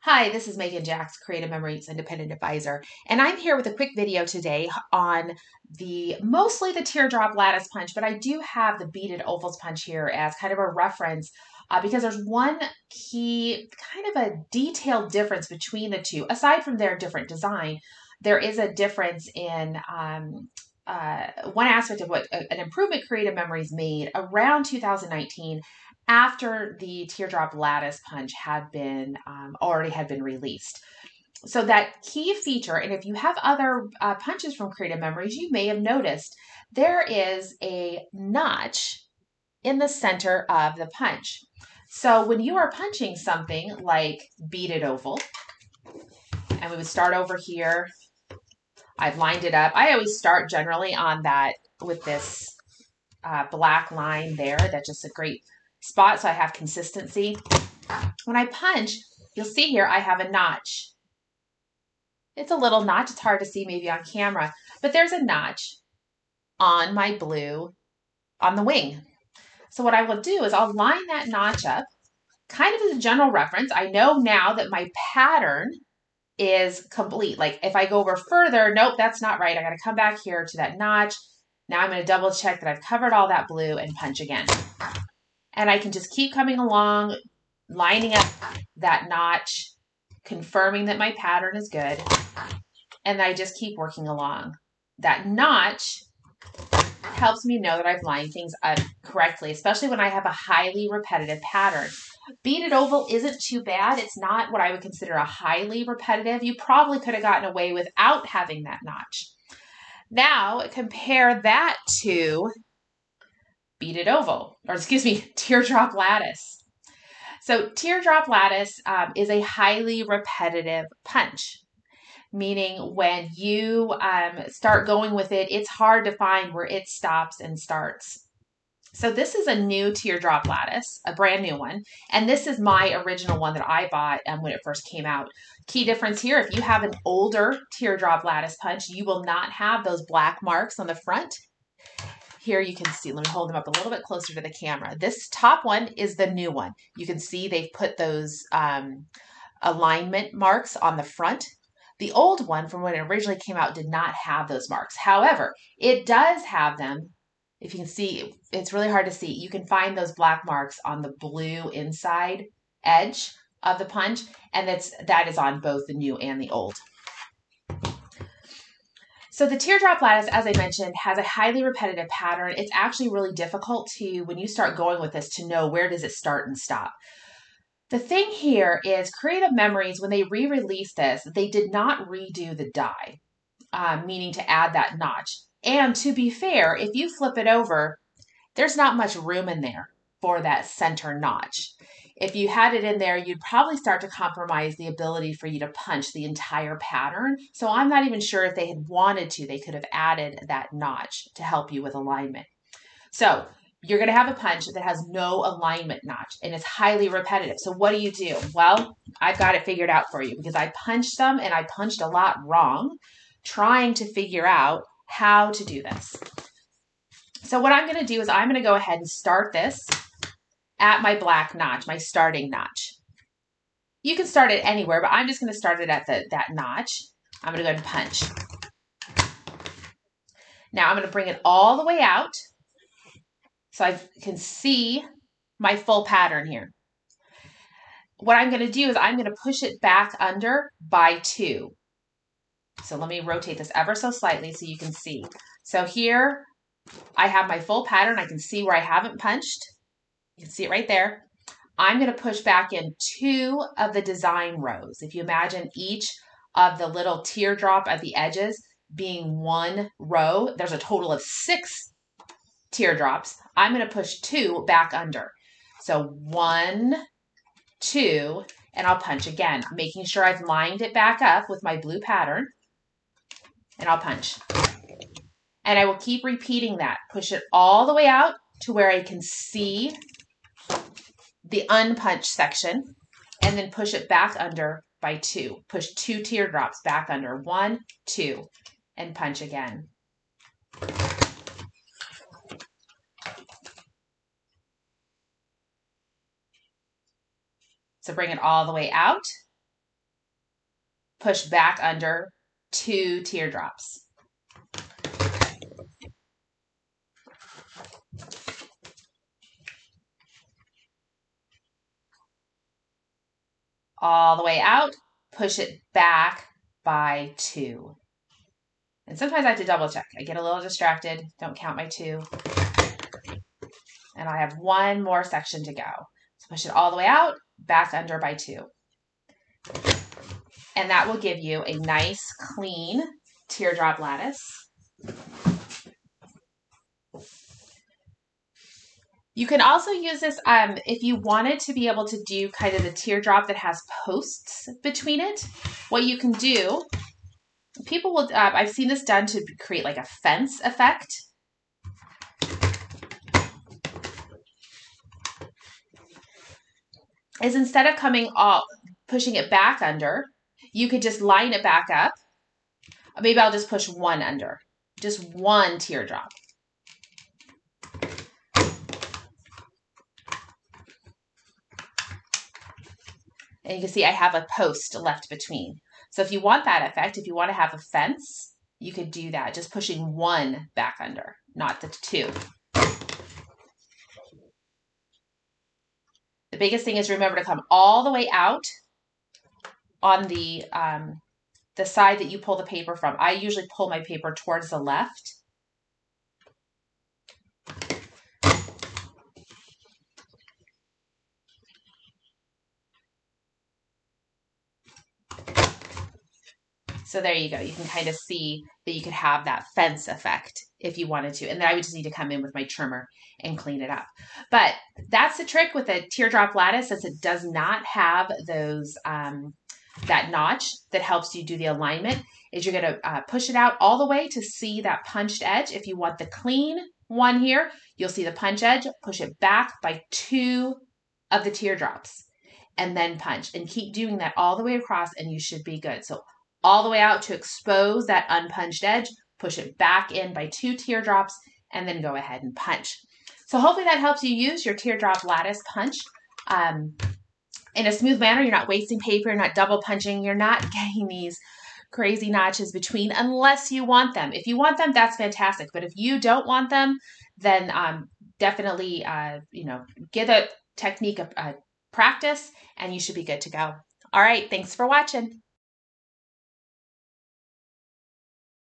Hi, this is Meggan Jax, Creative Memories Independent Advisor, and I'm here with a quick video today on mostly the Teardrop Lattice punch, but I do have the beaded ovals punch here as kind of a reference because there's one key, kind of a detailed difference between the two. Aside from their different design, there is a difference in one aspect of what an improvement Creative Memories made around 2019 after the Teardrop Lattice punch had been already had been released. So that key feature, and if you have other punches from Creative Memories, you may have noticed there is a notch in the center of the punch. So when you are punching something like beaded oval, and we would start over here, I've lined it up. I always start generally on that with this black line there. That's just a great spot so I have consistency. When I punch, you'll see here I have a notch. It's a little notch. It's hard to see maybe on camera, but there's a notch on my blue on the wing. So what I will do is I'll line that notch up kind of as a general reference. I know now that my pattern is complete. Like if I go over further, nope, that's not right. I got to come back here to that notch. Now I'm going to double check that I've covered all that blue and punch again. And I can just keep coming along, lining up that notch, confirming that my pattern is good. And I just keep working along. That notch helps me know that I've lined things up correctly, especially when I have a highly repetitive pattern. Beaded oval isn't too bad. It's not what I would consider a highly repetitive. You probably could have gotten away without having that notch. Now compare that to beaded oval, or excuse me, Teardrop Lattice. So Teardrop Lattice is a highly repetitive punch, meaning when you start going with it, it's hard to find where it stops and starts. So this is a new Teardrop Lattice, a brand new one. And this is my original one that I bought when it first came out. Key difference here, if you have an older Teardrop Lattice punch, you will not have those black marks on the front. Here you can see, let me hold them up a little bit closer to the camera. This top one is the new one. You can see they've put those alignment marks on the front. The old one from when it originally came out did not have those marks. However, it does have them. If you can see, it's really hard to see. You can find those black marks on the blue inside edge of the punch, and that is on both the new and the old. So the Teardrop Lattice, as I mentioned, has a highly repetitive pattern. It's actually really difficult to, when you start going with this, to know where does it start and stop. The thing here is Creative Memories, when they re-released this, they did not redo the die, meaning to add that notch. And to be fair, if you flip it over, there's not much room in there for that center notch. If you had it in there, you'd probably start to compromise the ability for you to punch the entire pattern. So I'm not even sure if they had wanted to, they could have added that notch to help you with alignment. So you're going to have a punch that has no alignment notch and it's highly repetitive. So what do? Well, I've got it figured out for you because I punched them and I punched a lot wrong, trying to figure out how to do this. So what I'm going to do is I'm going to go ahead and start this at my black notch, my starting notch. You can start it anywhere, but I'm just going to start it at that notch. I'm going to go ahead and punch. Now I'm going to bring it all the way out so I can see my full pattern here. What I'm going to do is I'm going to push it back under by 2. So let me rotate this ever so slightly so you can see. So here I have my full pattern. I can see where I haven't punched. You can see it right there. I'm going to push back in 2 of the design rows. If you imagine each of the little teardrop at the edges being one row, there's a total of 6 teardrops. I'm going to push 2 back under. So 1, 2, and I'll punch again, making sure I've lined it back up with my blue pattern. And I'll punch. And I will keep repeating that. Push it all the way out to where I can see the unpunched section, and then push it back under by 2. Push 2 teardrops back under. 1, 2, and punch again. So bring it all the way out push back under 2 teardrops. All the way out, push it back by 2. And sometimes I have to double check. I get a little distracted, don't count my 2. And I have 1 more section to go. So push it all the way out, back under by 2. And that will give you a nice, clean teardrop lattice. You can also use this if you wanted to be able to do kind of the teardrop that has posts between it. What you can do, people will, I've seen this done to create like a fence effect. Is instead of pushing it back under, you could just line it back up. Maybe I'll just push 1 under, just 1 teardrop. And you can see I have a post left between. So if you want that effect, if you want to have a fence, you could do that, just pushing 1 back under, not the 2. The biggest thing is remember to come all the way out on the side that you pull the paper from. I usually pull my paper towards the left. So there you go. You can kind of see that you could have that fence effect if you wanted to. And then I would just need to come in with my trimmer and clean it up. But that's the trick with a teardrop lattice, since it does not have those that notch that helps you do the alignment, is you're going to push it out all the way to see that punched edge. If you want the clean one here, you'll see the punch edge. Push it back by 2 of the teardrops and then punch. And keep doing that all the way across and you should be good. So all the way out to expose that unpunched edge, push it back in by 2 teardrops, and then go ahead and punch. So hopefully that helps you use your teardrop lattice punch in a smooth manner. You're not wasting paper, you're not double punching, you're not getting these crazy notches between unless you want them. If you want them, that's fantastic. But if you don't want them, then definitely give the technique a practice and you should be good to go. All right, thanks for watching.